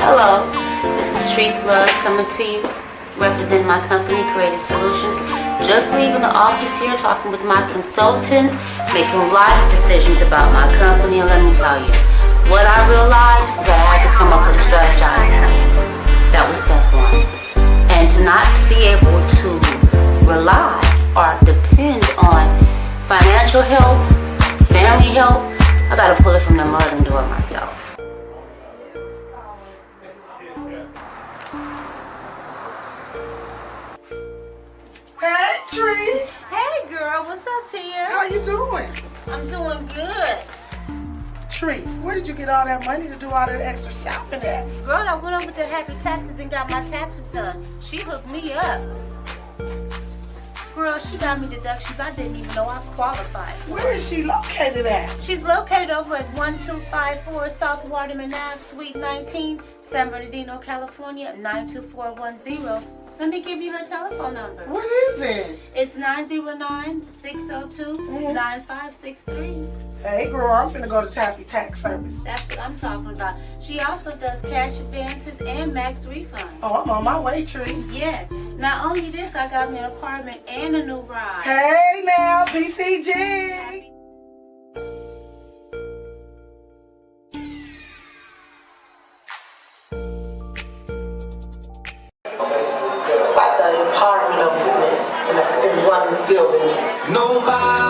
Hello, this is Treese Love coming to you, representing my company, Creative Solutions. Just leaving the office here, talking with my consultant, making life decisions about my company. And let me tell you, what I realized is that I had to come up with a strategized plan. That was step one. And to not be able to rely or depend on financial help, family help, I gotta pull it from the mud and do it myself. Hey, Tree. Hey girl, what's up, Tia? How you doing? I'm doing good. Trees, where did you get all that money to do all that extra shopping at? Girl, I went over to Happy Taxes and got my taxes done. She hooked me up. Girl, she got me deductions I didn't even know I qualified for. Where is she located at? She's located over at 1254 South Waterman Ave, Suite 19, San Bernardino, California, 92410. Let me give you her telephone number. What is it? It's 909-602-9563. Hey, girl, I'm finna go to Happy Tax Service. That's what I'm talking about. She also does cash advances and max refunds. Oh, I'm on my way, Tree. Yes. Not only this, I got me an apartment and a new ride. Hey, now, PCG. It's like an apartment of women in one building. Nobody.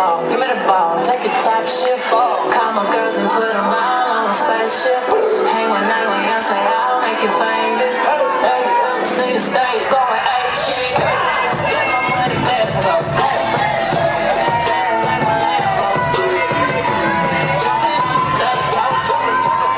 ball, give me the ball, take the top shift. Call my girls and put them all on a spaceship. Hang one night when I say I'll make you famous. Hey, see the stage going ape shit. Step my money fast, go fast, fast. Fast like my Lambo. Jumping on the stage, crowd wanna say it.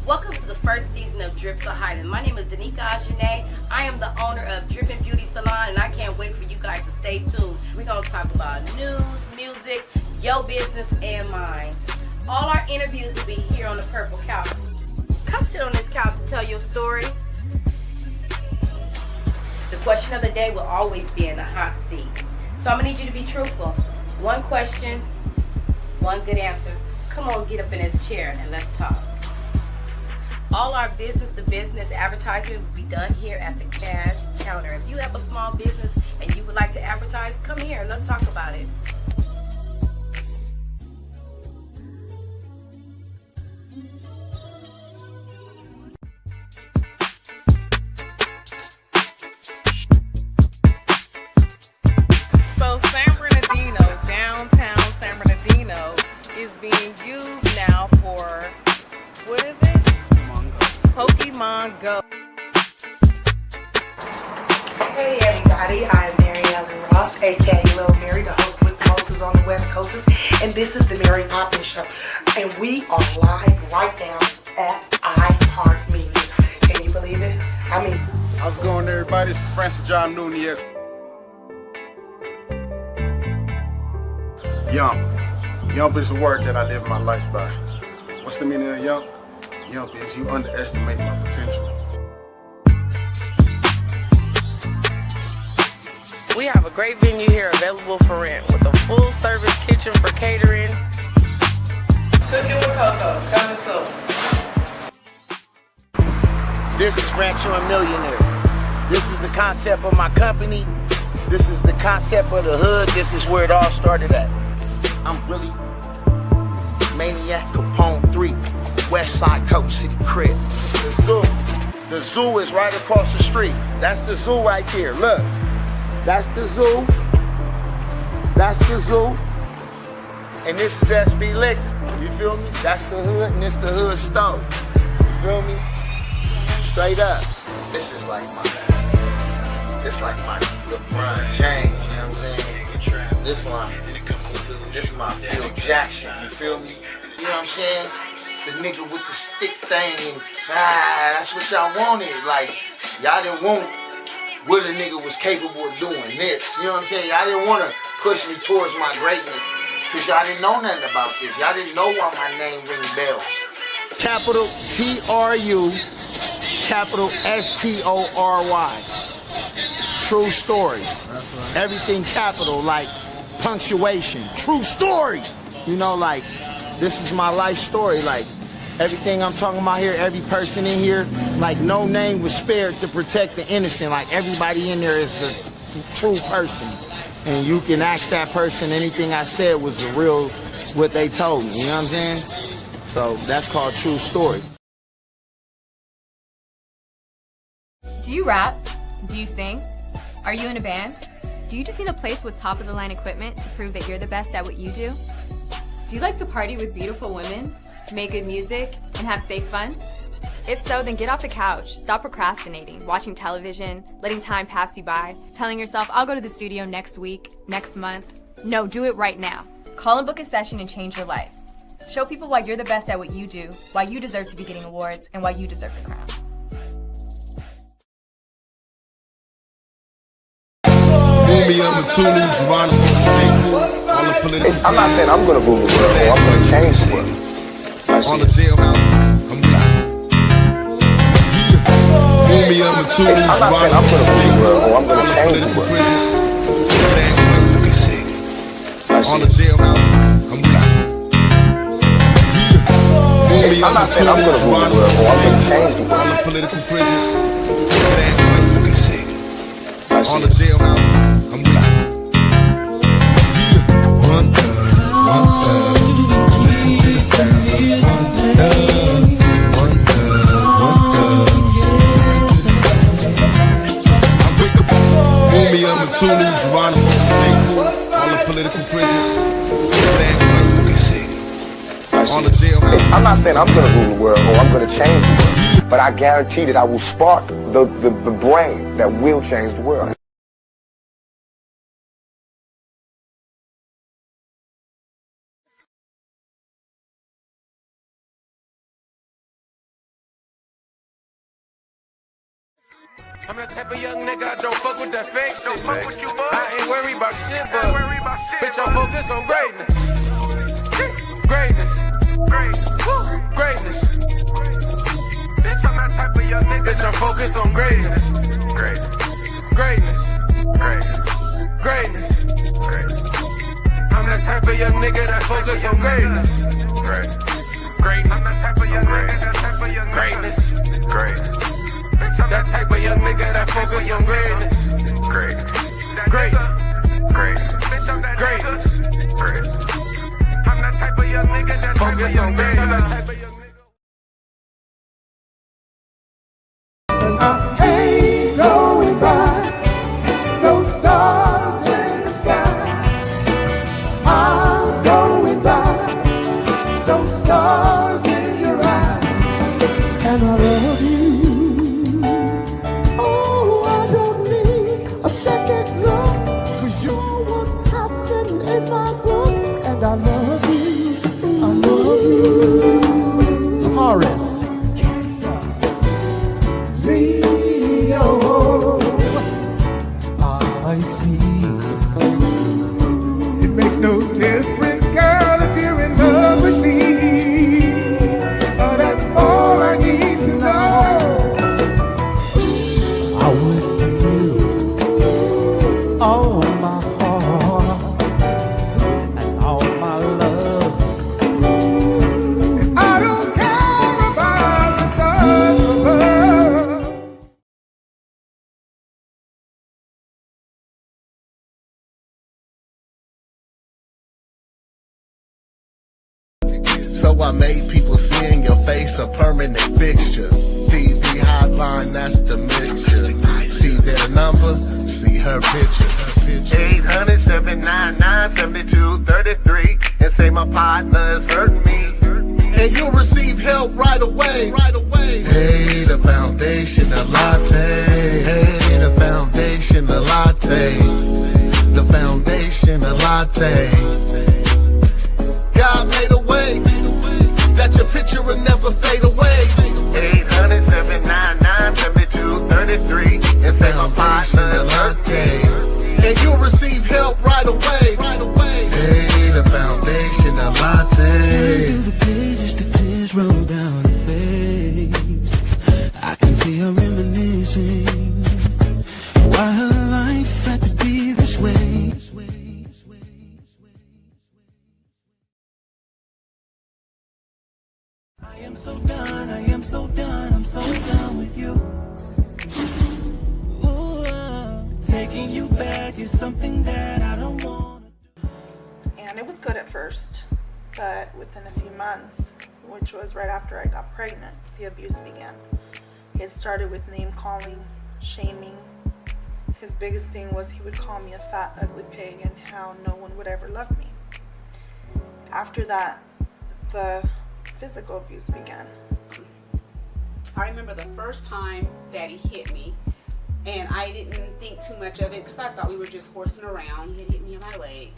Welcome to the first season of Drips Are Hiding. My name is Danica Ajane. I am the owner of Drippin' Beauty Salon, and I can't wait for you guys to stay tuned. We're going to talk about news, music, your business, and mine. All our interviews will be here on the purple couch. Come sit on this couch and tell your story. The question of the day will always be in the hot seat. So I'm going to need you to be truthful. One question, one good answer. Come on, get up in this chair and let's talk. All our business-to-business advertising will be done here at the cash counter. If you have a small business and you would like to advertise, come here and let's talk about it. So San Bernardino, downtown San Bernardino, is being used now for, what is it? Pokemon Go. Hey everybody, I'm Mary Ellen Ross, aka Lil Mary, the host with the hostess on the West Coast, and this is the Mary Poppins Show. And we are live right now at iHeartMedia. Can you believe it? I mean, how's it going, everybody? This is Francis John Nunez. Yump. Yump is the word that I live my life by. What's the meaning of yump? Yump is you underestimate my potential. We have a great venue here available for rent with a full service kitchen for catering. Cooking with Coco, coming soon. This is Rancho and Millionaire. This is the concept of my company. This is the concept of the hood. This is where it all started at. I'm really Maniac Capone 3, West Side Coke City crib. The zoo is right across the street. That's the zoo right there. Look, that's the zoo. That's the zoo. And this is SB Liquor. You feel me? That's the hood, and this the hood stove. You feel me? Straight up. This is like my LeBron James. You know what I'm saying? This is my Phil Jackson. You feel me? You know what I'm saying? The nigga with the stick thing, and that's what y'all wanted. Like, y'all didn't want what a nigga was capable of doing this. You know what I'm saying? Y'all didn't want to push me towards my greatness because y'all didn't know nothing about this. Y'all didn't know why my name rings bells. Capital T-R-U, capital S-T-O-R-Y. True story. Everything capital, like punctuation. True story. You know, like, this is my life story. Like, everything I'm talking about here, every person in here, like, no name was spared to protect the innocent. Like, everybody in there is the true person. And you can ask that person, anything I said was the real, what they told me. You know what I'm saying? So that's called true story. Do you rap? Do you sing? Are you in a band? Do you just need a place with top-of-the-line equipment to prove that you're the best at what you do? Do you like to party with beautiful women, make good music, and have safe fun? If so, then get off the couch, stop procrastinating, watching television, letting time pass you by, telling yourself, I'll go to the studio next week, next month. No, do it right now. Call and book a session and change your life. Show people why you're the best at what you do, why you deserve to be getting awards, and why you deserve the crown. I'm not saying I'm gonna move the world or I'm gonna change the world. On the jailhouse, I'm not saying I'm gonna move the world or I'm gonna change the world. On the jailhouse, I'm I'm not saying I'm gonna rule the world or I'm gonna change the world. Political prisoners. Let me see. On the jailhouse. I'm with you. One thug. Me, I'm a Tulu, Geronimo, all the political prisoners. Let me see. On the jailhouse. I'm not saying I'm gonna rule the world or I'm gonna change the world, but I guarantee that I will spark the brain that will change the world. I'm that type of young nigga, I don't fuck with that fake shit. I ain't worried about shit, but bitch, I'm focused on greatness. Greatness. Greatness. Bitch, I'm that type of young nigga. Bitch, I'm focused on greatness. Greatness. Greatness. I'm that type of young nigga that focus on greatness. Greatness. I'm that type of young nigga, greatness. That type of young nigga that focus on greatness. Greatness. I'm that type of young nigga that focus on greatness. I'm that type of young nigga. I ain't going by those stars in the sky. I'm going by those stars in your eyes. And I love you. I love you, Taurus, Leo, Pisces. It makes no difference, girl, if you're in love with me. Oh, that's all I need to know. I would give all my heart and all my love. And I don't care about the stars above. So I made people see in your face a permanent fixture. TV hotline, that's the mixture. See their number, see her picture. 800-799-7233 and say my partner is hurting me. And you'll receive help right away. Hey, the foundation, the latte. Hey, the foundation, the latte. The foundation, the latte. God made a way that your picture will never fade away. 800-799-7233 and say my partner is hurting. And you'll receive help right away. Hey, the foundation, the latte. The pages, the tears roll down her face. I can see her reminiscing why her life had to be this way. I am so done, I'm so done with you. Taking you back is something that I don't want to do. And it was good at first, but within a few months, which was right after I got pregnant, the abuse began. It started with name calling, shaming. His biggest thing was he would call me a fat, ugly pig and how no one would ever love me. After that, the physical abuse began. I remember the first time Daddy hit me, and I didn't think too much of it because I thought we were just horsing around. He had hit me in my leg.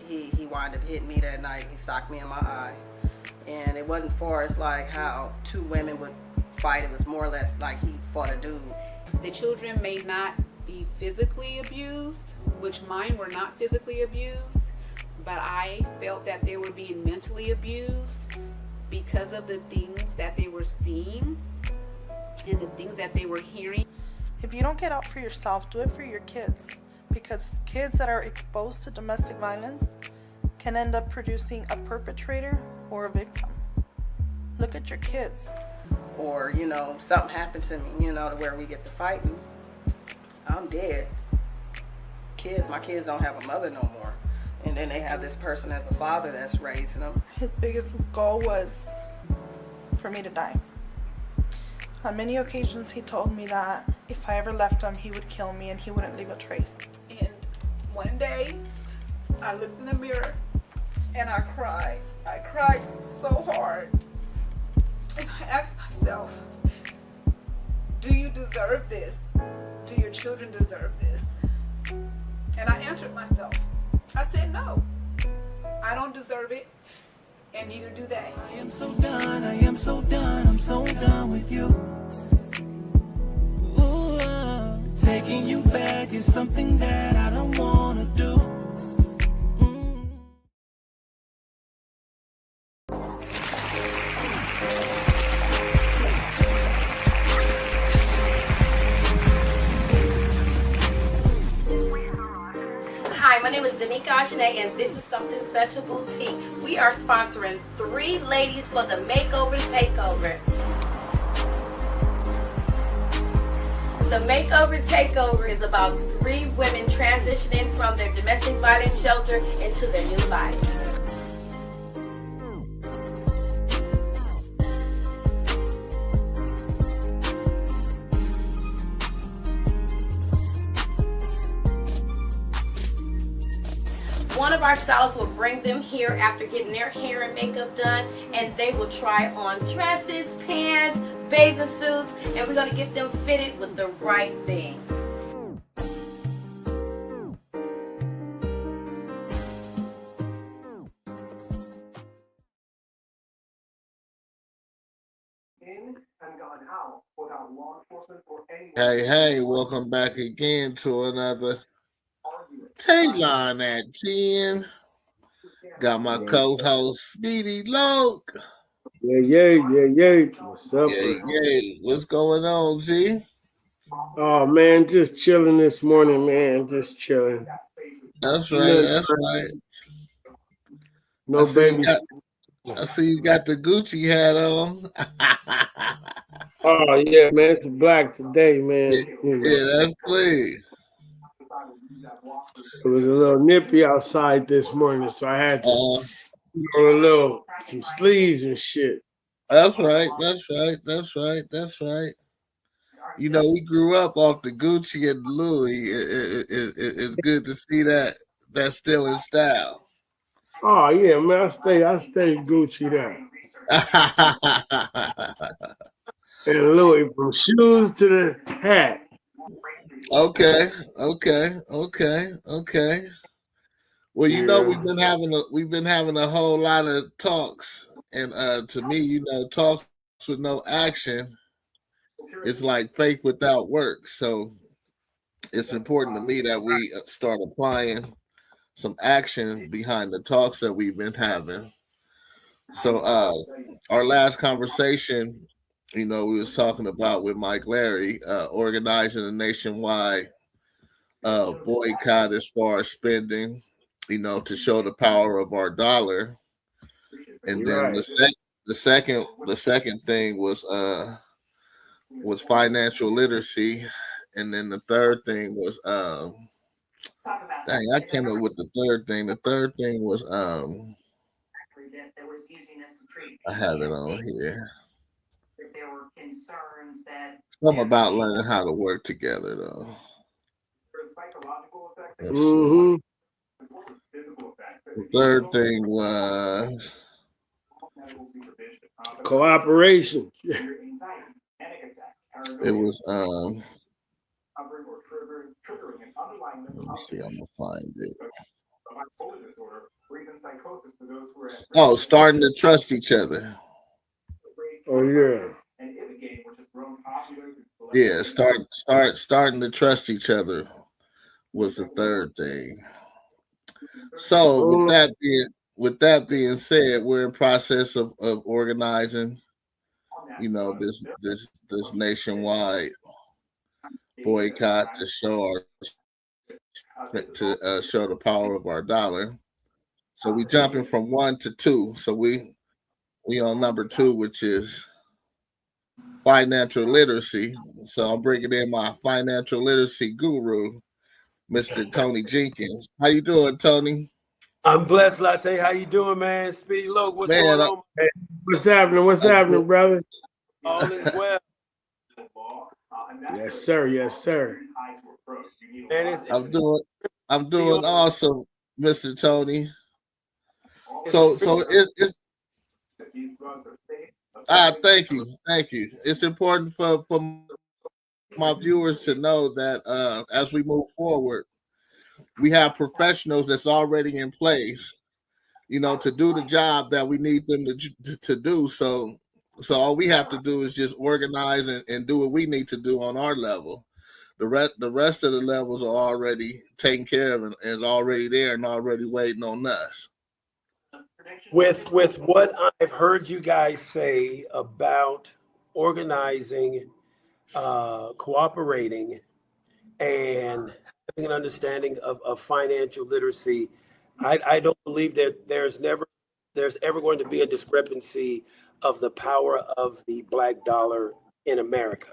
He wound up hitting me that night. He socked me in my eye. And it wasn't for us like how two women would fight. It was more or less like he fought a dude. The children may not be physically abused, which mine were not physically abused, but I felt that they were being mentally abused because of the things that they were seeing and the things that they were hearing. If you don't get out for yourself, do it for your kids, because kids that are exposed to domestic violence can end up producing a perpetrator or a victim. Look at your kids. Or, you know, something happened to me, you know, to where we get to fighting, I'm dead. My kids don't have a mother no more. And then they have this person as a father that's raising them. His biggest goal was for me to die. On many occasions, he told me that if I ever left him, he would kill me and he wouldn't leave a trace. And one day, I looked in the mirror and I cried. I cried so hard. And I asked myself, do you deserve this? Do your children deserve this? And I answered myself. I said, no, I don't deserve it, and neither do they. I am so done, I'm so done with you. Ooh, taking you back is something that I don't wanna do. Hi, my name is Danica Ajane, and this is Something Special Boutique. We are sponsoring 3 ladies for the Makeover Takeover. The Makeover Takeover is about 3 women transitioning from their domestic violence shelter into their new life. One of our stylists will bring them here after getting their hair and makeup done, and they will try on dresses, pants, bathing suits, and we're going to get them fitted with the right thing. Hey, welcome back again to another Talon at 10. Got my co-host Speedy Loke. Yeah. What's up? Yeah. What's going on, G? Oh man, just chilling this morning, man. Just chilling. That's right. No baby. I see you got the Gucci hat on. Oh yeah, man. It's black today, man. Yeah, that's clean. It was a little nippy outside this morning, so I had to put some sleeves and shit. That's right. You know, we grew up off the Gucci and Louis. It's good to see that that's still in style. Oh yeah, man. I stay Gucci there. And Louis, from shoes to the hat. Okay. Well, you know, we've been having a whole lot of talks, and to me, you know, talks with no action, it's like faith without work. So it's important to me that we start applying some action behind the talks that we've been having. So our last conversation, you know, we was talking about with Mike Larry, organizing a nationwide boycott as far as spending, you know, to show the power of our dollar. And then the second thing was financial literacy, and then the third thing was dang, I came up with the third thing. The third thing was I have it on here. Something about learning how to work together, though. Mm-hmm. The third thing was cooperation. It was let me see, I'm gonna find it. Oh, starting to trust each other. Oh yeah. Yeah, starting to trust each other was the third thing. So with that being said, we're in process of organizing, you know, this nationwide boycott to show the power of our dollar. So we jumping from 1 to 2. So we We on number 2, which is financial literacy. So I'm bringing in my financial literacy guru, Mr. Tony Jenkins. How you doing, Tony? I'm blessed, Latte. How you doing, man? Speedy Loke, what's going on? Hey, what's happening? What's happening, brother? All is well. Yes, sir. Yes, sir. Man, I'm doing awesome, Mr. Tony. So it's thank you. It's important for my viewers to know that as we move forward, we have professionals that's already in place, to do the job that we need them to do. So all we have to do is just organize and do what we need to do on our level. The rest of the levels are already taken care of and already there and already waiting on us. With what I've heard you guys say about organizing, cooperating, and having an understanding of financial literacy, I don't believe that there's ever going to be a discrepancy of the power of the black dollar in America.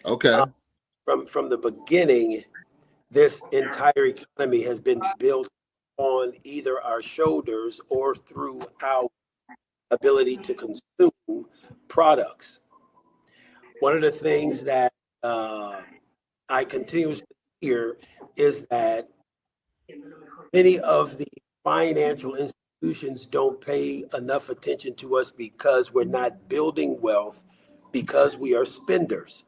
Okay. From the beginning, this entire economy has been built on either our shoulders or through our ability to consume products. One of the things that I continuously hear is that many of the financial institutions don't pay enough attention to us because we're not building wealth, because we are spenders.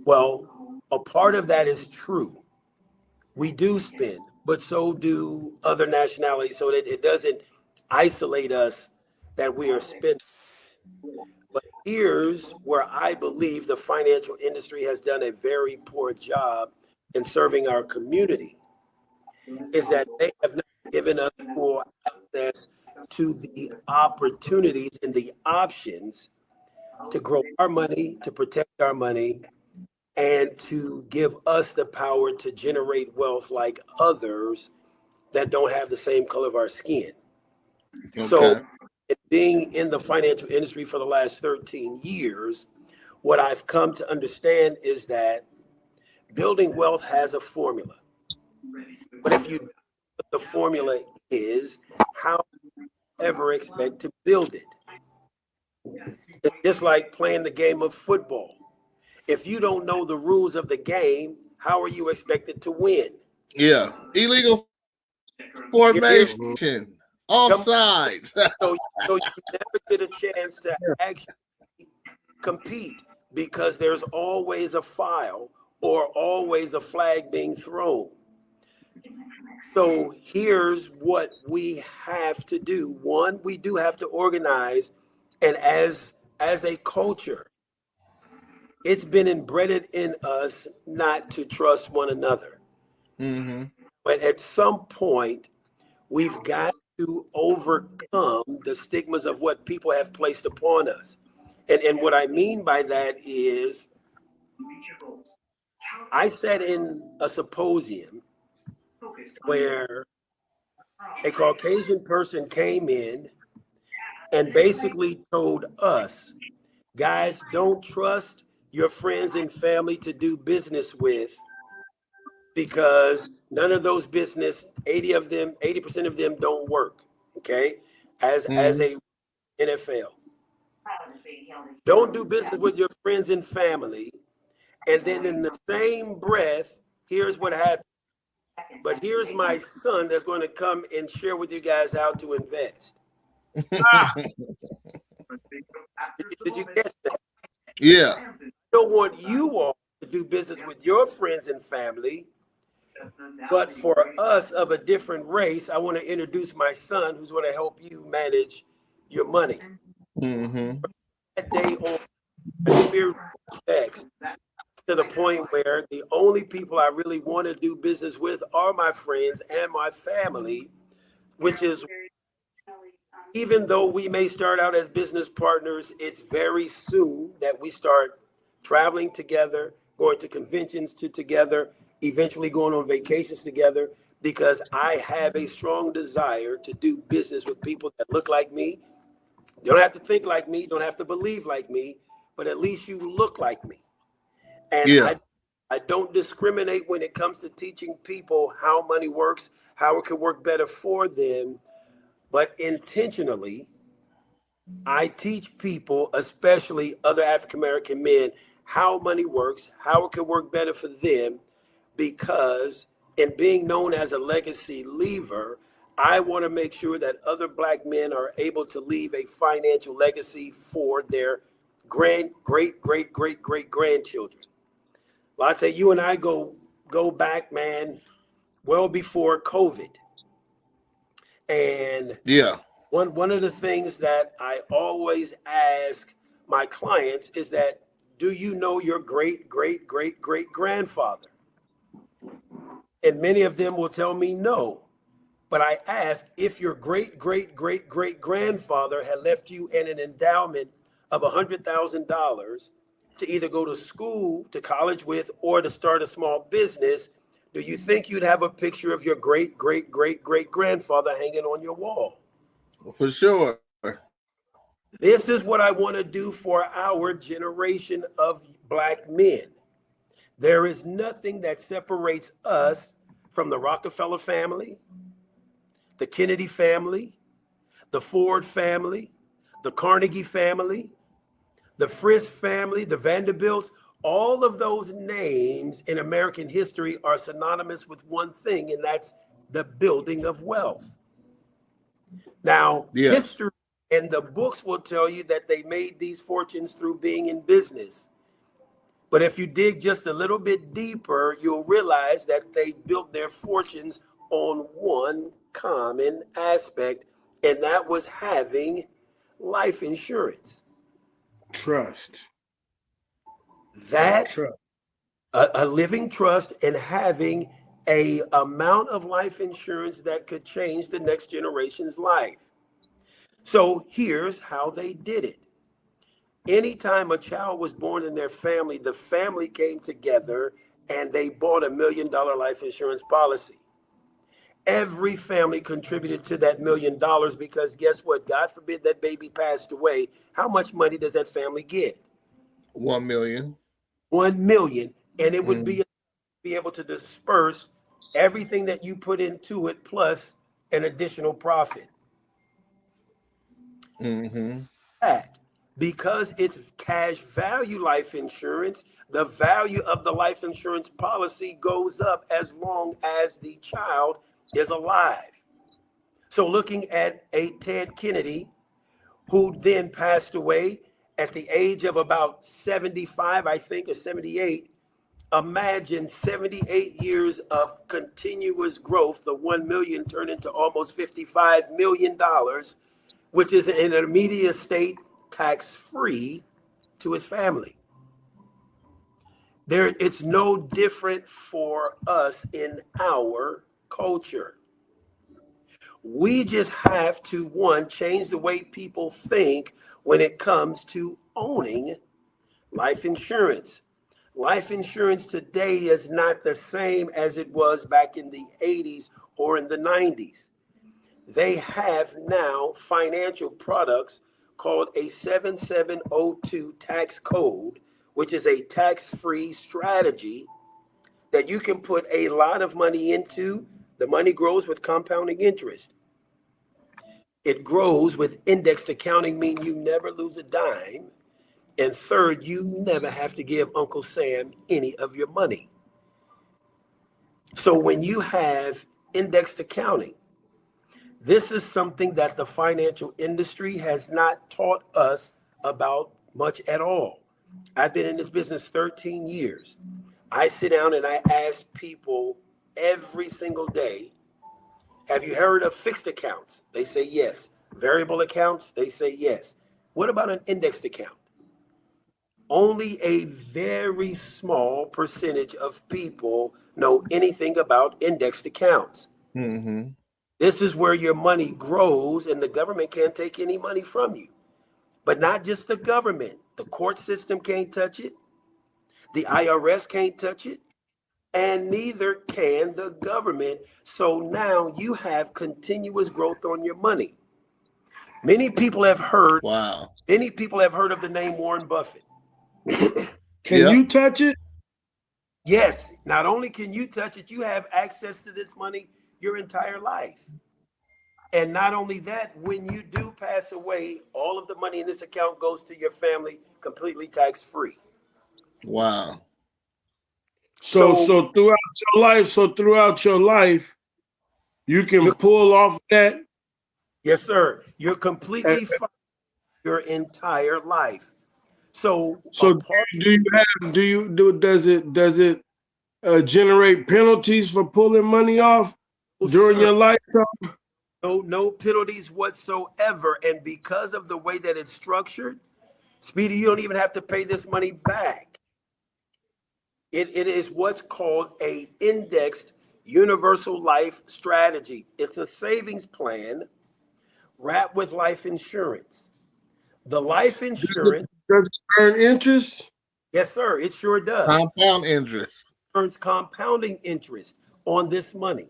Well, a part of that is true. We do spend, but so do other nationalities, so that it doesn't isolate us that we are spending. But here's where I believe the financial industry has done a very poor job in serving our community, is that they have not given us full access to the opportunities and the options to grow our money, to protect our money, and to give us the power to generate wealth like others that don't have the same color of our skin. Okay. So being in the financial industry for the last 13 years, what I've come to understand is that building wealth has a formula. But if you know what the formula is, how do you ever expect to build it? It's just like playing the game of football. If you don't know the rules of the game, how are you expected to win? Yeah. Illegal formation. Offsides. so you never get a chance to actually compete because there's always a foul or always a flag being thrown. So here's what we have to do. One, we do have to organize, and as a culture, it's been embedded in us not to trust one another. Mm-hmm. But at some point, we've got to overcome the stigmas of what people have placed upon us. And what I mean by that is, I sat in a symposium where a Caucasian person came in and basically told us, guys, don't trust your friends and family to do business with, because none of those business, 80% of them don't work. Okay. As a NFL, don't do business with your friends and family. And then in the same breath, here's what happened. But here's my son that's going to come and share with you guys how to invest. Did you catch that? Yeah. I don't want you all to do business with your friends and family, but for us of a different race, I want to introduce my son who's going to help you manage your money. Mm-hmm. That day on, my spirit affects to the point where the only people I really want to do business with are my friends and my family, which is, even though we may start out as business partners, it's very soon that we start traveling together, going to conventions together, eventually going on vacations together, because I have a strong desire to do business with people that look like me, You don't have to think like me, don't have to believe like me, but at least you look like me. And I don't discriminate when it comes to teaching people how money works, how it can work better for them, but intentionally, I teach people, especially other African American men, how money works, how it can work better for them, because in being known as a legacy leaver, I want to make sure that other Black men are able to leave a financial legacy for their great grandchildren. Latte, you and I go back, man, well before COVID. And one of the things that I always ask my clients is that, do you know your great grandfather? And many of them will tell me no. But I ask, if your great grandfather had left you in an endowment of $100,000 to either go to school, to college with, or to start a small business, do you think you'd have a picture of your great grandfather hanging on your wall? For sure. This is what I want to do for our generation of Black men. There is nothing that separates us from the Rockefeller family, the Kennedy family, the Ford family, the Carnegie family, the Frist family, the Vanderbilts. All of those names in American history are synonymous with one thing, and that's the building of wealth. Now, history and the books will tell you that they made these fortunes through being in business. But if you dig just a little bit deeper, you'll realize that they built their fortunes on one common aspect, and that was having life insurance. Trust. That a living trust, and having a amount of life insurance that could change the next generation's life. So here's how they did it. Anytime a child was born in their family, the family came together and they bought $1 million life insurance policy. Every family contributed to that $1 million, because guess what? God forbid that baby passed away. How much money does that family get? 1 million. 1 million. And it would be able to disperse everything that you put into it plus an additional profit. That, because it's cash value life insurance, the value of the life insurance policy goes up as long as the child is alive. So looking at a Ted Kennedy, who then passed away at the age of about 75, I think, or 78, imagine 78 years of continuous growth. The 1 million turned into almost $55 million, which is in an immediate estate, tax-free to his family. It's no different for us in our culture. We just have to, one, change the way people think when it comes to owning life insurance. Life insurance today is not the same as it was back in the 80s or in the 90s. They have now financial products called a 7702 tax code, which is a tax-free strategy that you can put a lot of money into. The money grows with compounding interest. It grows with indexed accounting, meaning you never lose a dime. And third, you never have to give Uncle Sam any of your money. So when you have indexed accounting, this is something that the financial industry has not taught us about much at all. I've been in this business 13 years. I sit down and I ask people every single day, have you heard of fixed accounts? They say yes. Variable accounts? They say yes. What about an indexed account? Only a very small percentage of people know anything about indexed accounts. This is where your money grows, and the government can't take any money from you. But not just the government. The court system can't touch it. The IRS can't touch it. And neither can the government. So now you have continuous growth on your money. Many people have heard. Wow. Many people have heard of the name Warren Buffett. Can you touch it? Yes. Not only can you touch it, you have access to this money your entire life. And not only that, when you do pass away, all of the money in this account goes to your family completely tax-free. Wow. So throughout your life, you can pull off that. Yes, sir. You're completely fine your entire life. So does it generate penalties for pulling money off during your lifetime? No penalties whatsoever. And because of the way that it's structured, Speedy, you don't even have to pay this money back. It is what's called a indexed universal life strategy. It's a savings plan wrapped with life insurance. The life insurance does it earn interest? Yes, sir. It sure does. Compound interest. Earns compounding interest on this money.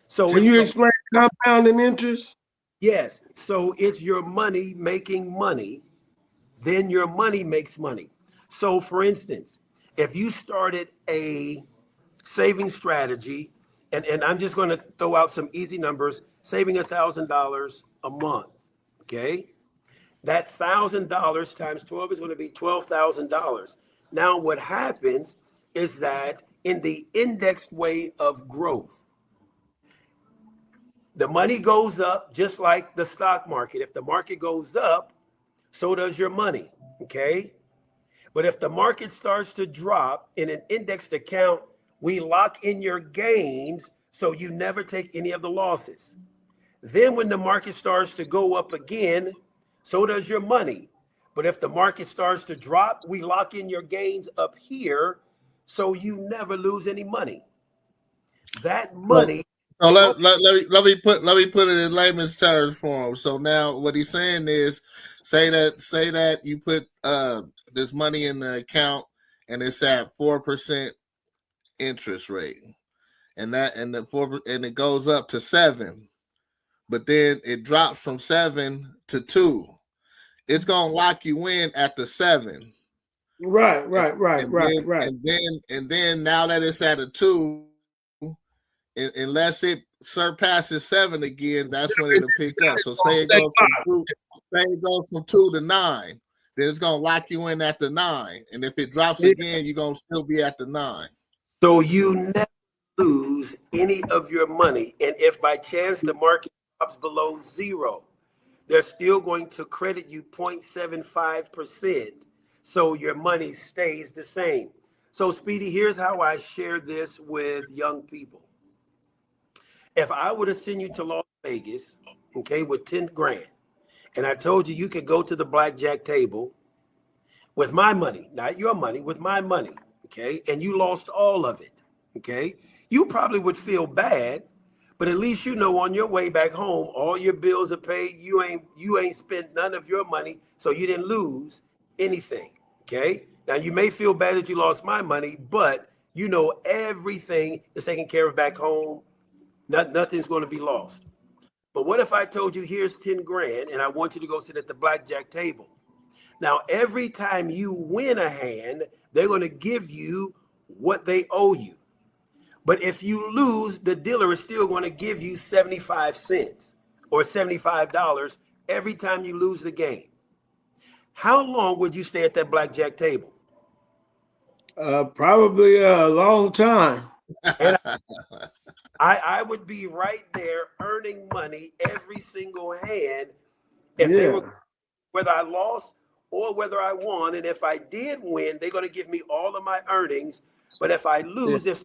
So can you explain compounding interest? Yes. So it's your money making money, then your money makes money. So for instance, if you started a saving strategy, and I'm just going to throw out some easy numbers, saving $1,000 a month, okay? That $1,000 times 12 is going to be $12,000. Now what happens is that in the indexed way of growth, the money goes up just like the stock market. If the market goes up, so does your money, okay? But if the market starts to drop in an indexed account, we lock in your gains so you never take any of the losses. Then when the market starts to go up again, so does your money. But if the market starts to drop, we lock in your gains up here so you never lose any money. That money. So let me put it in layman's terms for him. So now what he's saying is, say that you put this money in the account and it's at 4% interest rate, and it goes up to 7, but then it drops from 7 to 2. It's gonna lock you in at the 7. Right. And then now that it's at a 2, unless it surpasses 7 again, that's when it'll pick up. So say it goes from 2 to 9, then it's gonna lock you in at the 9. And if it drops again, you're gonna still be at the 9. So you never lose any of your money. And if by chance the market drops below 0, they're still going to credit you 0.75%. So your money stays the same. So Speedy, here's how I share this with young people. If I were to send you to Las Vegas, okay, with 10 grand, and I told you could go to the blackjack table with my money, not your money, with my money, okay, and you lost all of it, okay, you probably would feel bad, but at least you know on your way back home, all your bills are paid, you ain't spent none of your money, so you didn't lose anything, okay? Now, you may feel bad that you lost my money, but you know everything is taken care of back home. Nothing's going to be lost. But what if I told you, here's 10 grand and I want you to go sit at the blackjack table? Now, every time you win a hand, they're going to give you what they owe you. But if you lose, the dealer is still going to give you 75 cents or $75 every time you lose the game. How long would you stay at that blackjack table? Probably a long time. And I would be right there earning money every single hand if they were, whether I lost or whether I won. And if I did win, they're going to give me all of my earnings. But if I lose, this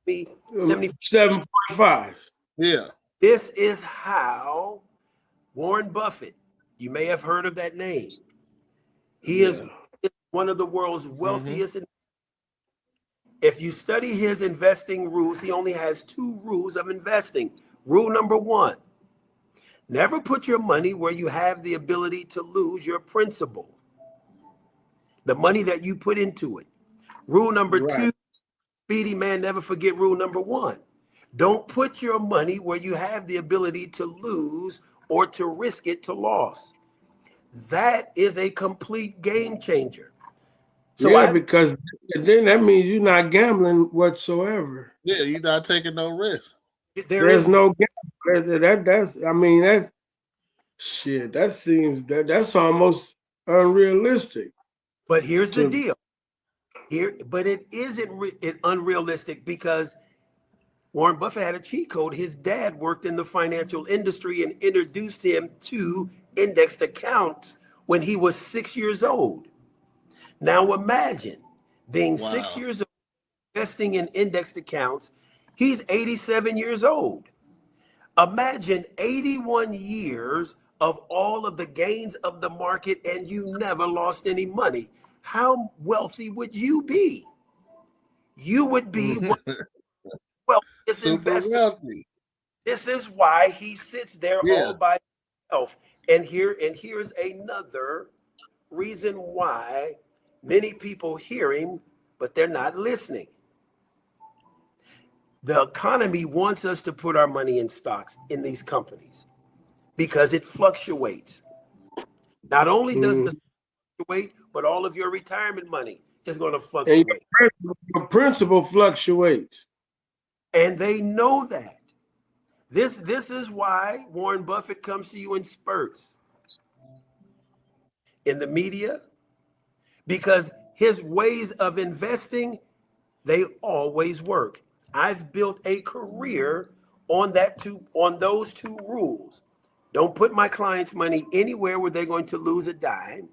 me 7.5. Yeah. This is how Warren Buffett, you may have heard of that name. He is one of the world's wealthiest. If you study his investing rules, he only has 2 rules of investing. Rule number 1, never put your money where you have the ability to lose your principal, the money that you put into it. Rule number 2, Speedy man, never forget rule number 1. Don't put your money where you have the ability to lose or to risk it to loss. That is a complete game changer. So yeah, because then that means you're not gambling whatsoever. Yeah, you're not taking no risk. There's no gambling. That's I mean that shit. That seems that's almost unrealistic. But here's the deal. But it isn't unrealistic because Warren Buffett had a cheat code. His dad worked in the financial industry and introduced him to indexed accounts when he was 6 years old. Now imagine being 6 years old, investing in indexed accounts. He's 87 years old. Imagine 81 years of all of the gains of the market and you never lost any money. How wealthy would you be? You would be one of the wealthiest investors. Wealthy. This is why he sits there all by himself. And here's another reason why many people hear him, but they're not listening. The economy wants us to put our money in stocks in these companies because it fluctuates. Not only does the fluctuate, but all of your retirement money is going to fluctuate. And your principal fluctuates. And they know that. This is why Warren Buffett comes to you in spurts in the media, because his ways of investing, they always work. I've built a career on those two rules. Don't put my clients' money anywhere where they're going to lose a dime.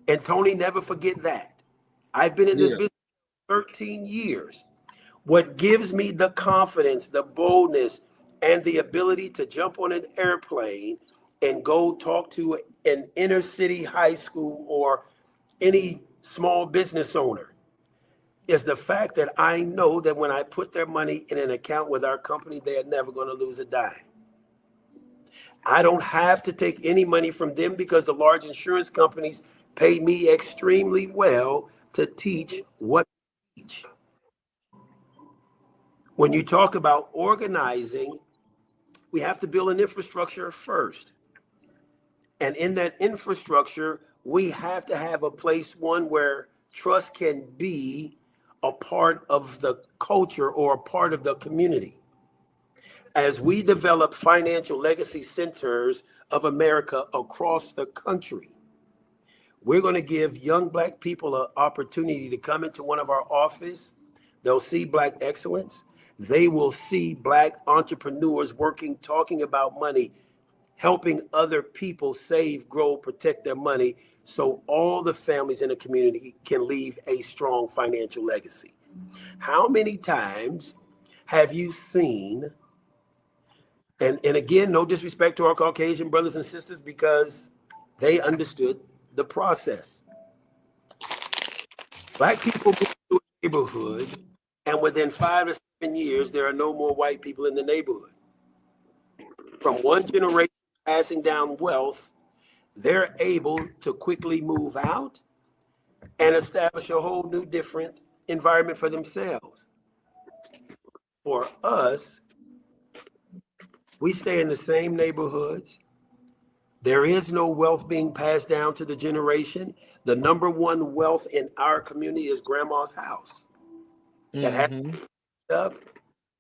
And Tony, never forget that. I've been in this business 13 years. What gives me the confidence, the boldness, and the ability to jump on an airplane and go talk to an inner city high school or any small business owner is the fact that I know that when I put their money in an account with our company, they are never going to lose a dime. I don't have to take any money from them because the large insurance companies pay me extremely well to teach what they teach. When you talk about organizing, we have to build an infrastructure first. And in that infrastructure, we have to have a place, one where trust can be a part of the culture or a part of the community. As we develop financial legacy centers of America across the country, we're going to give young Black people an opportunity to come into one of our offices. They'll see Black excellence. They will see Black entrepreneurs working, talking about money, helping other people save, grow, protect their money, so all the families in the community can leave a strong financial legacy. How many times have you seen, and again, no disrespect to our Caucasian brothers and sisters because they understood the process. Black people move to a neighborhood, and within 5 to 7 years, there are no more white people in the neighborhood. From one generation passing down wealth, they're able to quickly move out and establish a whole new different environment for themselves. For us, we stay in the same neighborhoods. There is no wealth being passed down to the generation. The number one wealth in our community is grandma's house. That hasn't been up,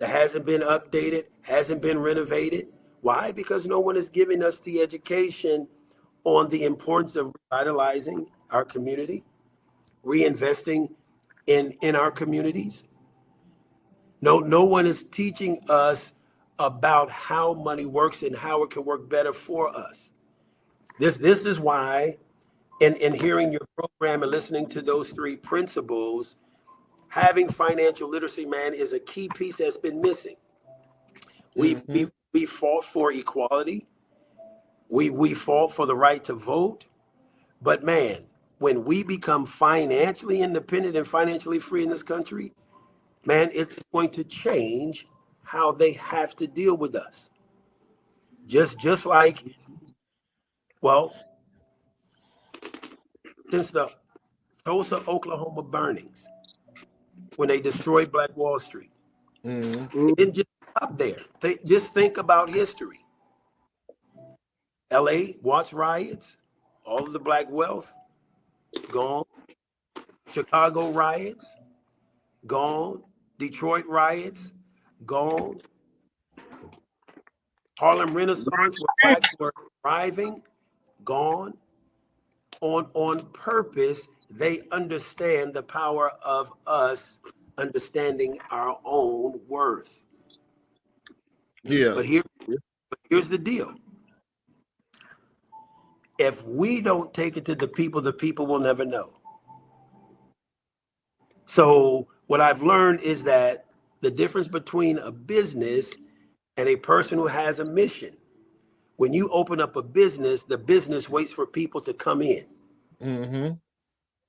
that hasn't been updated, hasn't been renovated. Why? Because no one is giving us the education on the importance of revitalizing our community, reinvesting in our communities. No one is teaching us about how money works and how it can work better for us. This is why, in hearing your program and listening to those three principles, having financial literacy, man, is a key piece that's been missing. We fought for equality. We fought for the right to vote. But man, when we become financially independent and financially free in this country, man, it's going to change how they have to deal with us. Just like, well, since the Tulsa, Oklahoma burnings, when they destroyed Black Wall Street, it didn't just stop there. Just think about history. LA Watts riots, all of the black wealth, gone. Chicago riots, gone. Detroit riots, gone. Harlem Renaissance, where blacks were thriving, gone. On purpose, they understand the power of us understanding our own worth. Yeah. But here's the deal. If we don't take it to the people will never know. So what I've learned is that the difference between a business and a person who has a mission. When you open up a business, the business waits for people to come in. Mm-hmm.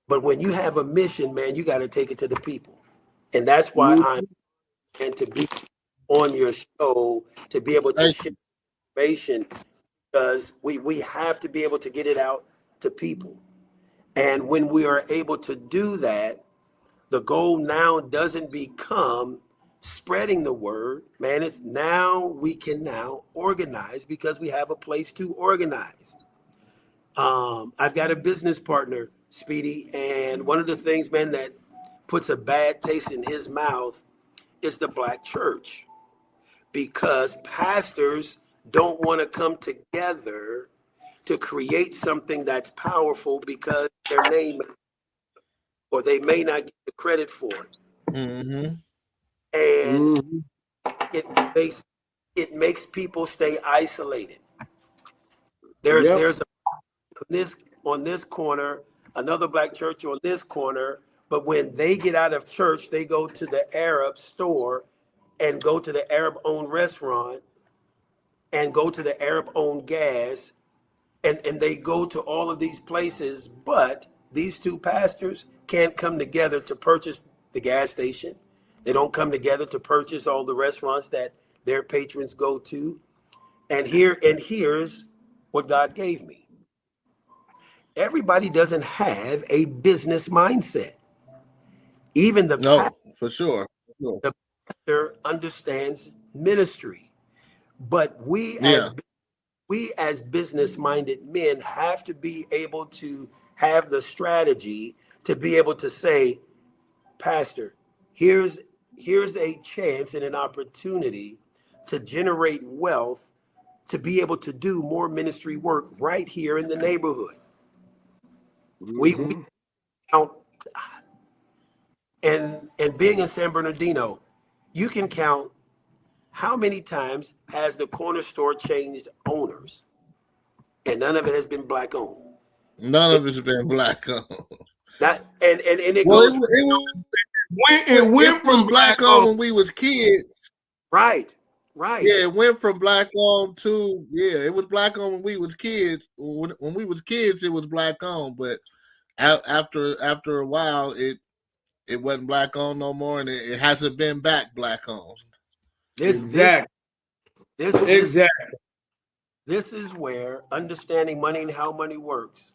But when you have a mission, man, you got to take it to the people. And that's why and to be on your show, to be able to share information, because we have to be able to get it out to people. And when we are able to do that, the goal now doesn't become spreading the word, man. It's now we can now organize because we have a place to organize. I've got a business partner, Speedy, and one of the things, man, that puts a bad taste in his mouth is the black church, because pastors don't want to come together to create something that's powerful because their name, or they may not get the credit for it. Mm-hmm. And it makes people stay isolated. There's on this corner, another black church on this corner, but when they get out of church, they go to the Arab store and go to the Arab-owned restaurant and go to the Arab-owned gas, and they go to all of these places, but these two pastors can't come together to purchase the gas station. They don't come together to purchase all the restaurants that their patrons go to. And here's what God gave me. Everybody doesn't have a business mindset. Even for sure. The pastor understands ministry. But we as business-minded men have to be able to have the strategy to be able to say, Pastor, here's a chance and an opportunity to generate wealth, to be able to do more ministry work right here in the neighborhood. We count, and being in San Bernardino, you can count how many times has the corner store changed owners, and none of it has been black owned. None of it's been black owned. And it well, goes. It went from black owned when we was kids. Right. Yeah, it went from black owned to it was black owned when we was kids. When we was kids, it was black owned, but after a while, it wasn't black owned no more, and it hasn't been back black owned. Exactly. Exactly. This is where understanding money and how money works,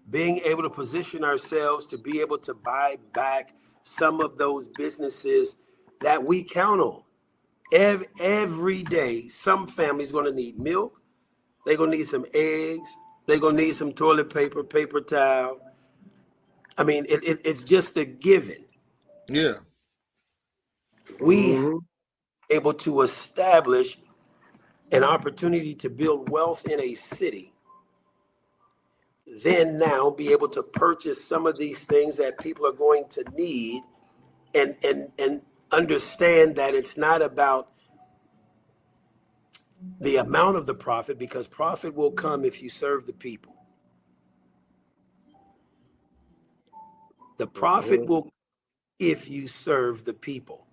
being able to position ourselves to be able to buy back some of those businesses that we count on. Every day, some family's going to need milk. They're going to need some eggs. They're going to need some toilet paper, paper towel. I mean, it's just a given. Yeah. We able to establish an opportunity to build wealth in a city, then now be able to purchase some of these things that people are going to need, and understand that it's not about the amount of the profit, because profit will come if you serve the people. The profit will come if you serve the people.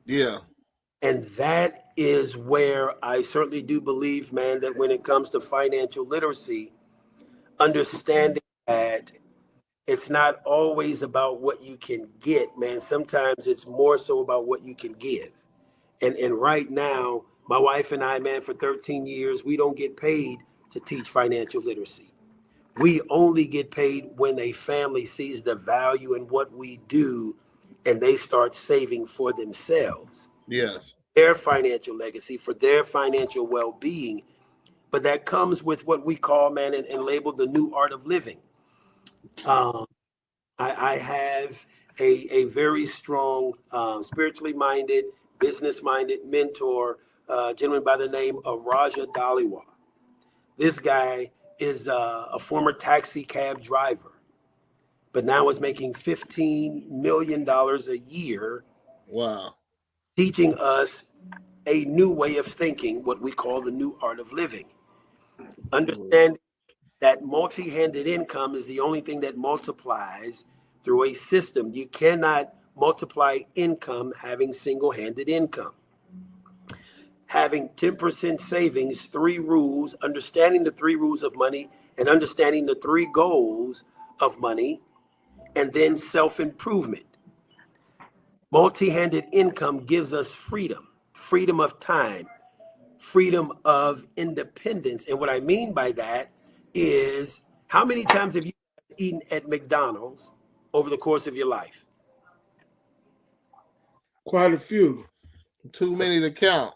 Yeah. And that is where I certainly do believe, man, that when it comes to financial literacy, understanding that it's not always about what you can get, man. Sometimes it's more so about what you can give. And right now, my wife and I, man, for 13 years, we don't get paid to teach financial literacy. We only get paid when a family sees the value in what we do and they start saving for themselves. Yes. Their financial legacy, for their financial well-being. but that comes with what we call, man, and labeled the new art of living. I have a very strong, spiritually minded, business minded mentor, gentleman by the name of Raja Dhaliwal. This guy is a former taxi cab driver, but now is making $15 million a year. Wow. Teaching us a new way of thinking, what we call the new art of living. Understand that multi-handed income is the only thing that multiplies through a system. You cannot multiply income having single-handed income. Having 10% savings, 3 rules, understanding the 3 rules of money, and understanding the 3 goals of money, and then self-improvement. Multi-handed income gives us freedom, freedom of time, freedom of independence. And what I mean by that is, how many times have you eaten at McDonald's over the course of your life? Quite a few. Too many to count.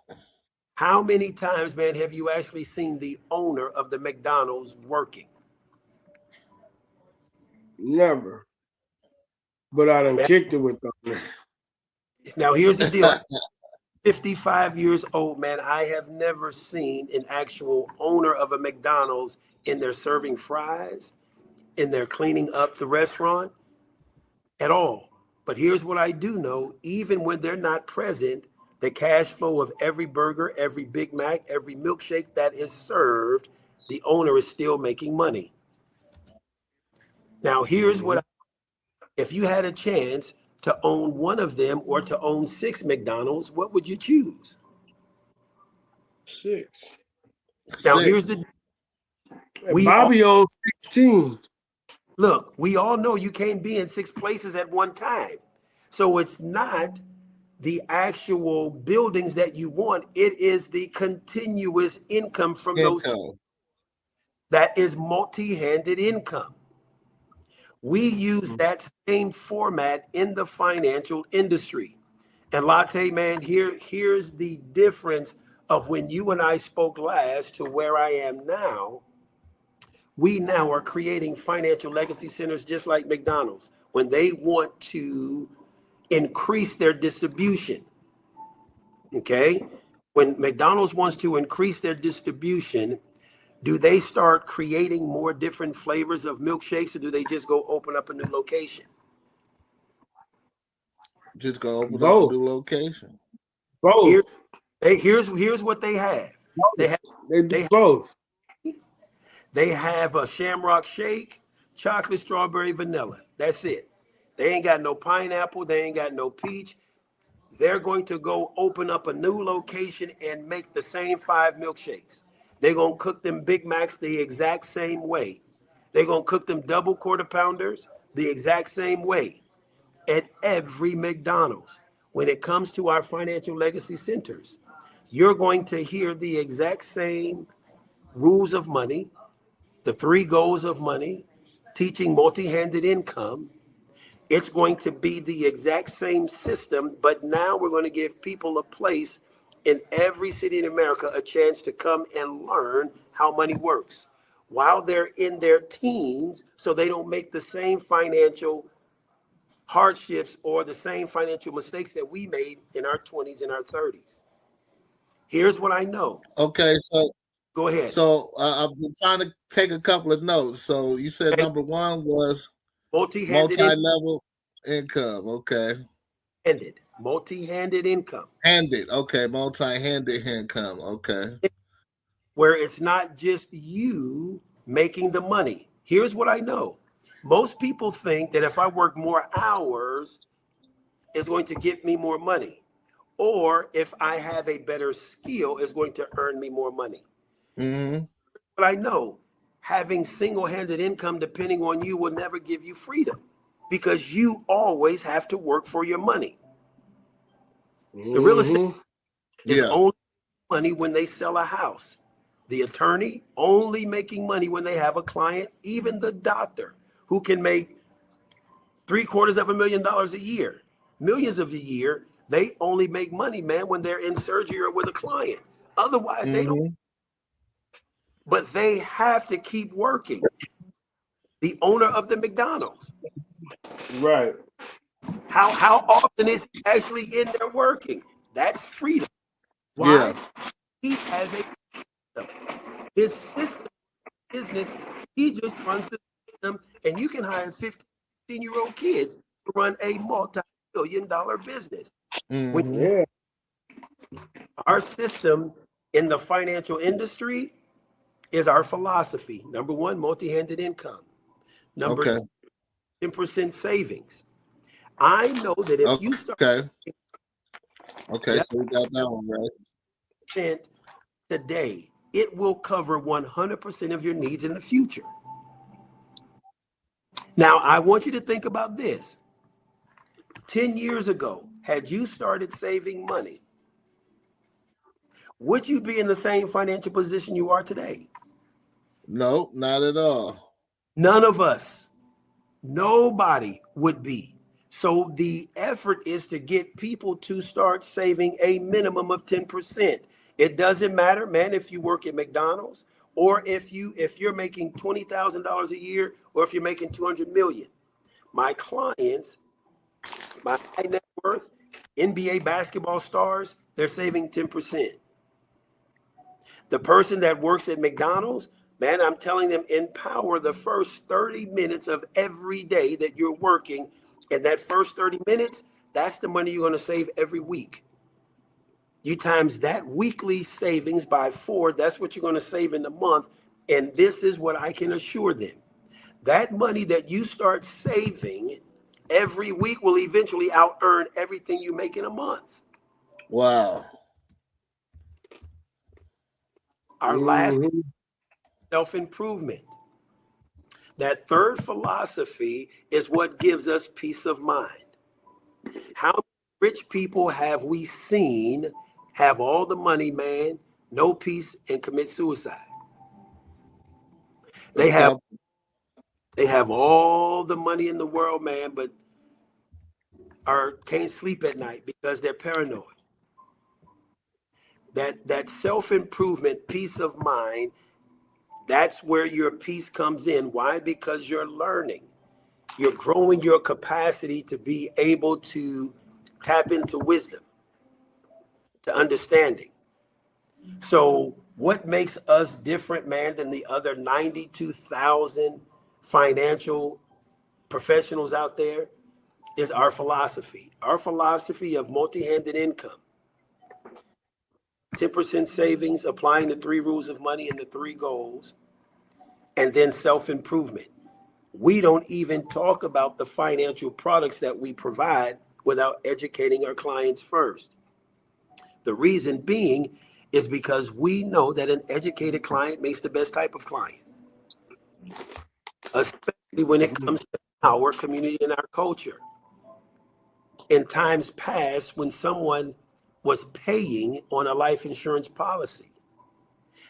How many times, man, have you actually seen the owner of the McDonald's working? Never. But I done kicked it with them. Now, here's the deal. 55 years old, man. I have never seen an actual owner of a McDonald's in there serving fries, in there cleaning up the restaurant at all. But here's what I do know. Even when they're not present, the cash flow of every burger, every Big Mac, every milkshake that is served, the owner is still making money. Now, here's what if you had a chance to own one of them or to own 6 McDonald's, what would you choose? 6. Now, here's the... Bobby owns 16. Look, we all know you can't be in 6 places at one time. So it's not the actual buildings that you want. It is the continuous income from those. That is multi-handed income. We use that same format in the financial industry. And Latte, man, here's the difference of when you and I spoke last to where I am now. We now are creating financial legacy centers just like McDonald's. When they want to increase their distribution, okay? When McDonald's wants to increase their distribution, do they start creating more different flavors of milkshakes, or do they just go open up a new location? Just go open up a new location. Both. Here's what they have. Both. They do both. They have a Shamrock Shake, chocolate, strawberry, vanilla. That's it. They ain't got no pineapple. They ain't got no peach. They're going to go open up a new location and make the same 5 milkshakes. They're going to cook them Big Macs the exact same way. They're going to cook them double quarter pounders the exact same way at every McDonald's. When it comes to our financial legacy centers, you're going to hear the exact same rules of money, the 3 goals of money, teaching multi-handed income. It's going to be the exact same system, but now we're going to give people a place in every city in America a chance to come and learn how money works while they're in their teens, so they don't make the same financial hardships or the same financial mistakes that we made in our 20s and our 30s. Here's what I know. Okay, so go ahead. So I've been trying to take a couple of notes. So you said number 1 was multi-level income. Okay. Multi-handed income. Okay, multi-handed income. Okay. Where it's not just you making the money. Here's what I know. Most people think that if I work more hours, it's going to get me more money. Or if I have a better skill, it's going to earn me more money. Mm-hmm. But I know having single-handed income depending on you will never give you freedom, because you always have to work for your money. The real estate is only money when they sell a house. The attorney only making money when they have a client. Even the doctor, who can make $750,000 a year, millions of a year, they only make money, man, when they're in surgery or with a client. Otherwise, they don't. but they have to keep working. The owner of the McDonald's. Right. How often is he actually in there working? That's freedom. Why? Yeah. He has a system. His system business, he just runs the system, and you can hire 15-year-old kids to run a multi-billion-dollar business. Yeah. Our system in the financial industry is our philosophy. Number one, multi-handed income. Number two, 10% savings. I know that if you start Okay, so we got that one right. Today, it will cover 100% of your needs in the future. Now, I want you to think about this. 10 years ago, had you started saving money, would you be in the same financial position you are today? No, not at all. None of us. Nobody would be. So the effort is to get people to start saving a minimum of 10%. It doesn't matter, man, if you work at McDonald's or if you're making $20,000 a year or if you're making $200 million. My clients, my high net worth NBA basketball stars, they're saving 10%. The person that works at McDonald's, man, I'm telling them, empower the first 30 minutes of every day that you're working. And that first 30 minutes, that's the money you're going to save every week. You times that weekly savings by 4, that's what you're going to save in the month. And this is what I can assure them. That money that you start saving every week will eventually out-earn everything you make in a month. Wow. Our last, self-improvement. That third philosophy is what gives us peace of mind. How many rich people have we seen have all the money, man, no peace, and commit suicide? They have all the money in the world, man, but can't sleep at night because they're paranoid. That self-improvement, peace of mind, that's where your peace comes in. Why? Because you're learning. You're growing your capacity to be able to tap into wisdom, to understanding. So what makes us different, man, than the other 92,000 financial professionals out there is our philosophy. Our philosophy of multi-handed income. 10% savings, applying the 3 rules of money and the 3 goals, and then self-improvement. We don't even talk about the financial products that we provide without educating our clients first. The reason being is because we know that an educated client makes the best type of client, especially when it comes to our community and our culture. In times past, when someone was paying on a life insurance policy,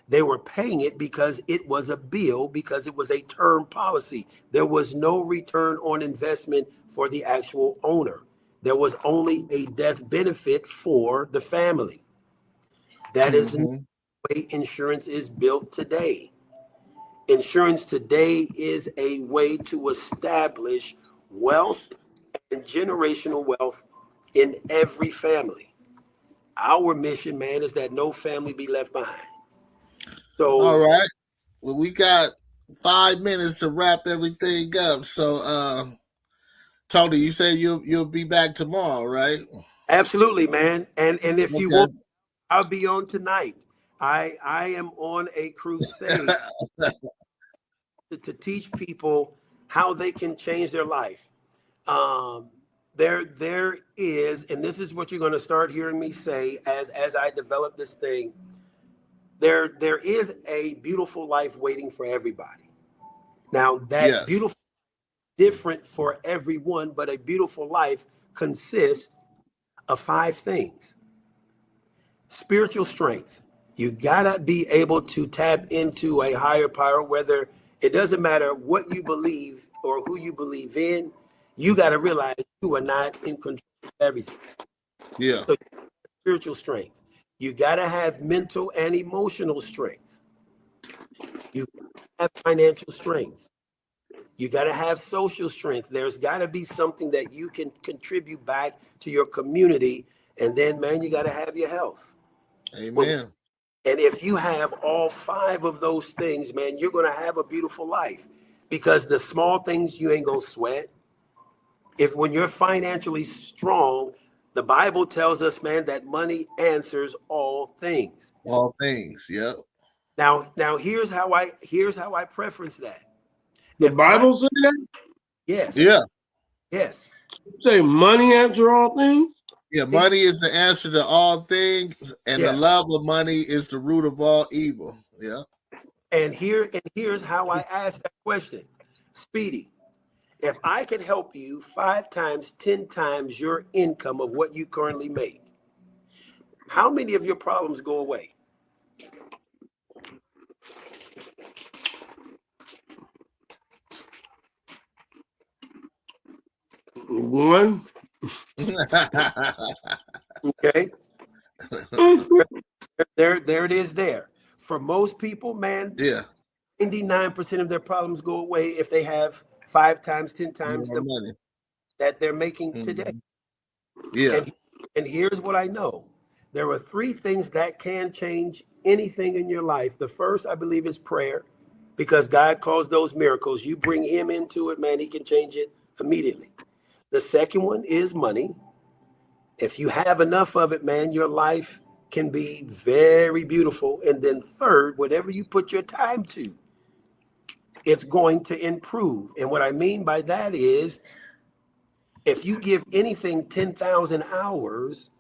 they were paying it because it was a bill, because it was a term policy. There was no return on investment for the actual owner. There was only a death benefit for the family. That is the way insurance is built today. Insurance today is a way to establish wealth and generational wealth in every family. Our mission, man, is that no family be left behind. So, all right. Well, we got 5 minutes to wrap everything up. So, Tony, you say you'll be back tomorrow, right? Absolutely, man. And if you want, I'll be on tonight. I am on a crusade to teach people how they can change their life. There is, and this is what you're going to start hearing me say as I develop this thing. There is a beautiful life waiting for everybody. Now that beautiful, different for everyone, but a beautiful life consists of 5 things. Spiritual strength. You gotta be able to tap into a higher power, whether it doesn't matter what you believe or who you believe in. You got to realize you are not in control of everything. Yeah. So spiritual strength. You got to have mental and emotional strength. You have financial strength. You got to have social strength. There's got to be something that you can contribute back to your community. And then, man, you got to have your health. Amen. And if you have all 5 of those things, man, you're going to have a beautiful life, because the small things you ain't going to sweat. If when you're financially strong, the Bible tells us, man, that money answers all things. All things, yep. Now here's how I preference that. The Bible says that? Yes. Yeah. Yes. Say money answer all things? Yeah, money is the answer to all things, and the love of money is the root of all evil. Yeah. And here's how I ask that question. Speedy, if I could help you 5 times, 10 times your income of what you currently make, how many of your problems go away? One. Okay. There it is there. For most people, man, 99% of their problems go away if they have 5 times, 10 times the money that they're making today. Yeah. And here's what I know. There are 3 things that can change anything in your life. The first, I believe, is prayer, because God calls those miracles. You bring him into it, man, he can change it immediately. The second one is money. If you have enough of it, man, your life can be very beautiful. And then third, whatever you put your time to, it's going to improve. And what I mean by that is, if you give anything 10,000 hours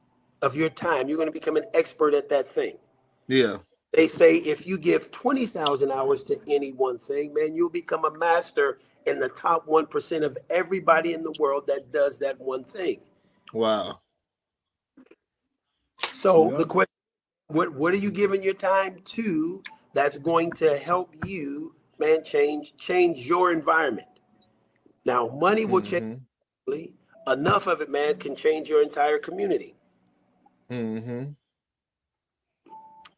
of your time, you're going to become an expert at that thing. Yeah. They say if you give 20,000 hours to any one thing, man, you'll become a master in the top 1% of everybody in the world that does that one thing. Wow. So the question, what are you giving your time to that's going to help you, man, change your environment? Now, money will change. Enough of it, man, can change your entire community. But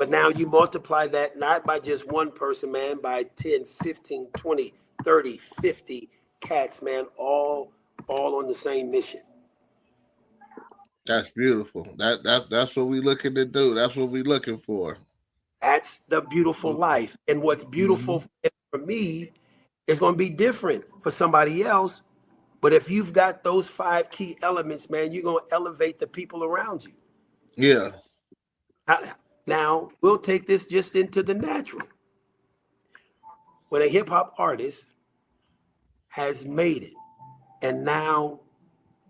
now you multiply that not by just one person, man, by 10, 15, 20, 30, 50 cats, man, all on the same mission. That's beautiful. That's what we're looking to do. That's what we're looking for. That's the beautiful life. And what's beautiful for me is going to be different for somebody else. But if you've got those 5 key elements, man, you're going to elevate the people around you. Yeah. Now, we'll take this just into the natural. When a hip hop artist has made it and now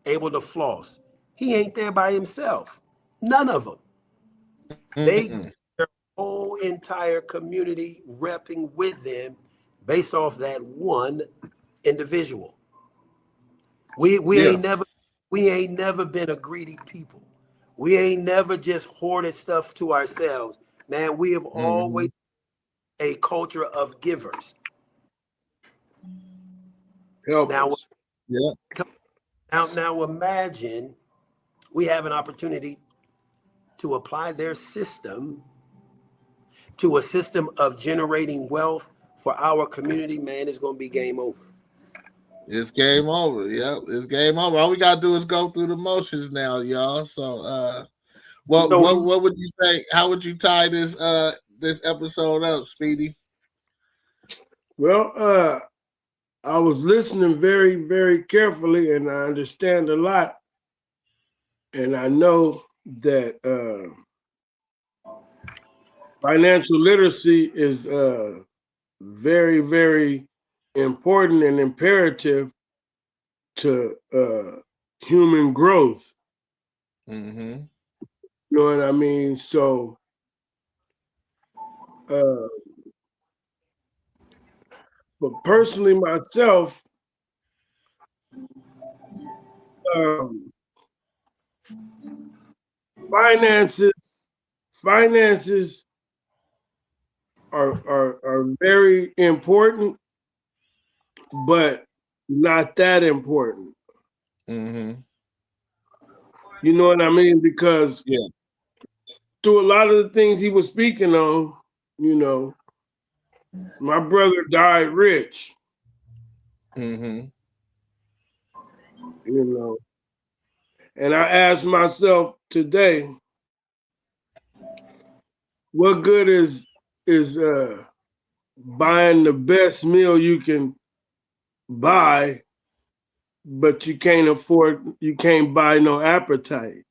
able to floss, he ain't there by himself. None of them. They their whole entire community repping with them based off that one individual. We ain't never been a greedy people. We ain't never just hoarded stuff to ourselves. Man, we have always a culture of givers. Now imagine we have an opportunity to apply their system to a system of generating wealth for our community. Man, it's going to be game over. It's game over. Yeah, it's game over. All we gotta do is go through the motions now, y'all. So, what would you say? How would you tie this episode up, Speedy? Well, I was listening very, very carefully, and I understand a lot. And I know that financial literacy is very, very important and imperative to human growth. You know what I mean? So but personally myself, finances are very important, but not that important. You know what I mean? Because through a lot of the things he was speaking on, you know, My brother died rich, Mm-hmm. you know. And I asked myself today, what good is buying the best meal you can buy, but you can't buy no appetite.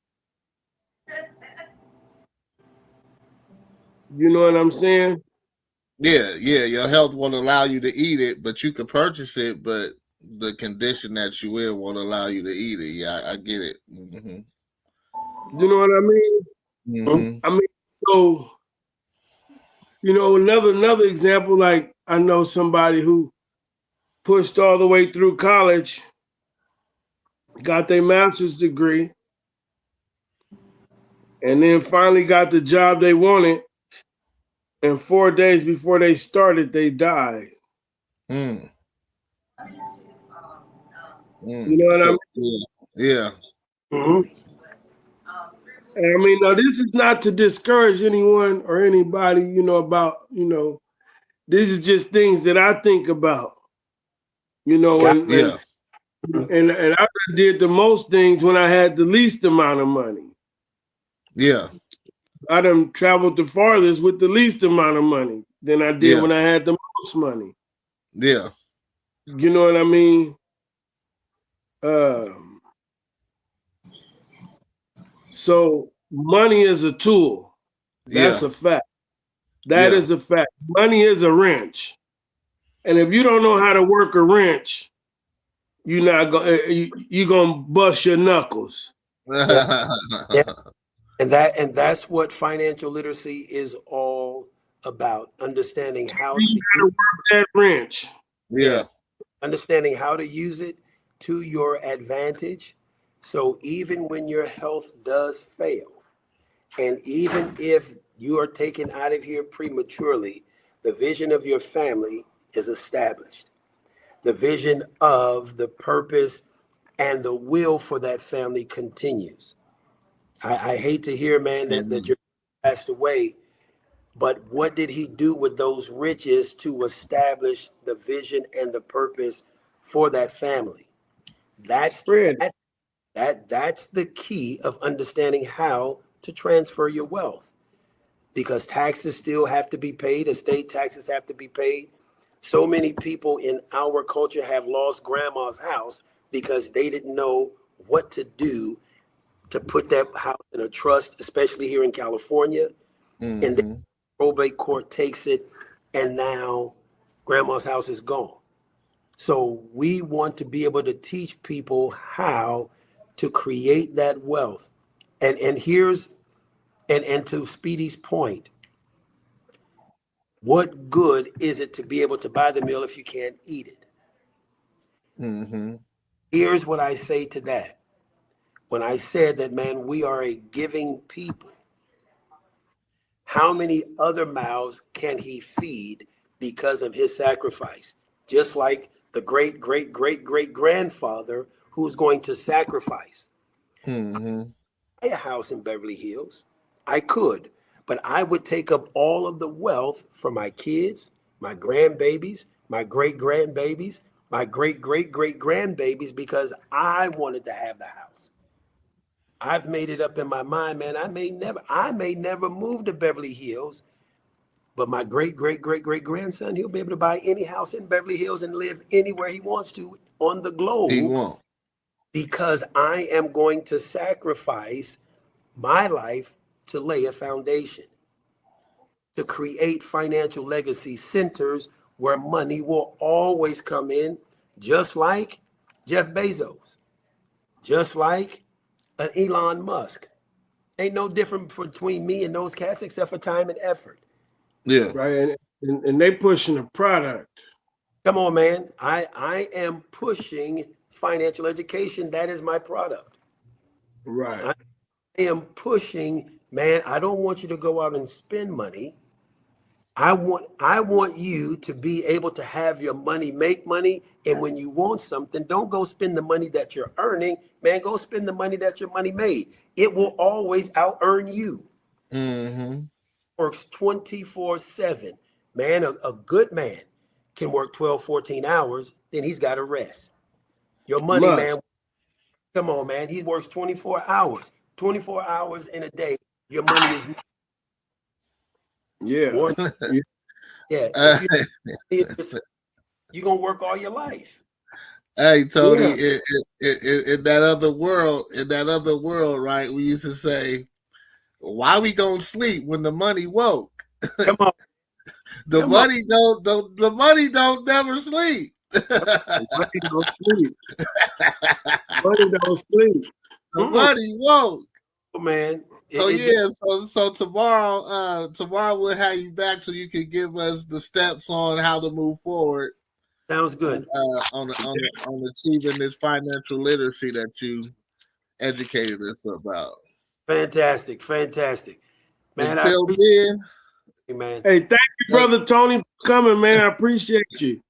You know what I'm saying? Yeah, yeah. Your health won't allow you to eat it, but you can purchase it. But the condition that you in won't allow you to eat it. Yeah, I get it. Mm-hmm. You know what I mean? Mm-hmm. I mean, so another example, like I know somebody who pushed all the way through college, got their master's degree, and then finally got the job they wanted. And 4 days before they started, they died. Mm. You know what I So mean? yeah. Mm-hmm. And I mean, now this is not to discourage anyone or anybody, about, this is just things that I think about, and Yeah. I did the most things when I had the least amount of money. Yeah. I done traveled the farthest with the least amount of money than I did Yeah. when I had the most money. Yeah. You know what I mean? So money is a tool. That's Yeah. a fact. That is a fact. Money is a wrench. And if you don't know how to work a wrench, you're not going you're going to bust your knuckles. Yeah. And that's what financial literacy is all about. Understanding how to work that wrench. Yeah. Understanding how to use it to your advantage. So even when your health does fail, and even if you are taken out of here prematurely, the vision of your family is established. The vision of the purpose and the will for that family continues. I hate to hear, man, that you're passed away, but what did he do with those riches to establish the vision and the purpose for that family? That's that's the key of understanding how to transfer your wealth, because taxes still have to be paid, estate taxes have to be paid. So many people in our culture have lost grandma's house because they didn't know what to do to put that house in a trust, especially here in California. And then probate court takes it, and now grandma's house is gone. So we want to be able to teach people how to create that wealth. And here's and to Speedy's point, what good is it to be able to buy the meal if you can't eat it? Mm-hmm. Here's what I say to that. When I said that, man, we are a giving people, how many other mouths can he feed because of his sacrifice? Just like the great, great, great, great grandfather who's going to sacrifice. Mm-hmm. I had a house in Beverly Hills. I could, but I would take up all of the wealth for my kids, my grandbabies, my great grandbabies, my great great great grandbabies, because I wanted to have the house. I've made it up in my mind, man. I may never move to Beverly Hills, but my great great great great grandson, he'll be able to buy any house in Beverly Hills and live anywhere he wants to on the He globe, won't. because I am going to sacrifice my life to lay a foundation, to create financial legacy centers where money will always come in, just like Jeff Bezos, just like an Elon Musk. Ain't no different between me and those cats except for time and effort. Yeah. Right. And they pushing a product. Come on, man. I am pushing financial education. That is my product. Right. I am pushing, man, I don't want you to go out and spend money. I want you to be able to have your money make money. And when you want something, don't go spend the money that you're earning. Man, go spend the money that your money made. It will always out earn you. Mm-hmm. Works 24/7. Man, a good man can work 12, 14 hours, then he's got to rest. Your money, man, come on, man. He works 24 hours. 24 hours in a day. Your money is yeah. yeah. You're gonna work all your life. Hey Tony, in that other world, right? We used to say, "Why we gonna sleep when the money woke?" Come on, the money don't never sleep. Money don't sleep. Money don't sleep. The money woke. Oh, man. So tomorrow we'll have you back so you can give us the steps on how to move forward. Sounds good. On achieving this financial literacy that you educated us about. Fantastic. Man, until then, man. Hey, thank you, Brother Tony, for coming, man. I appreciate you.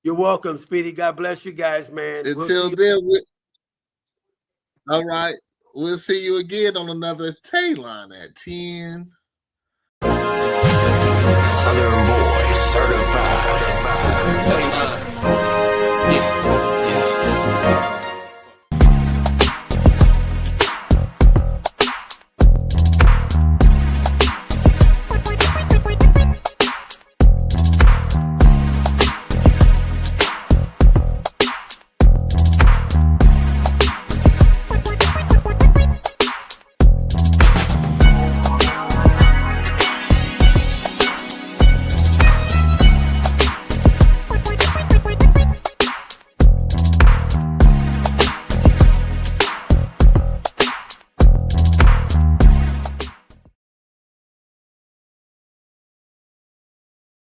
You're welcome, Speedy. God bless you guys, man. Until then, all right. We'll see you again on another Talon at 10. Southern boy certified.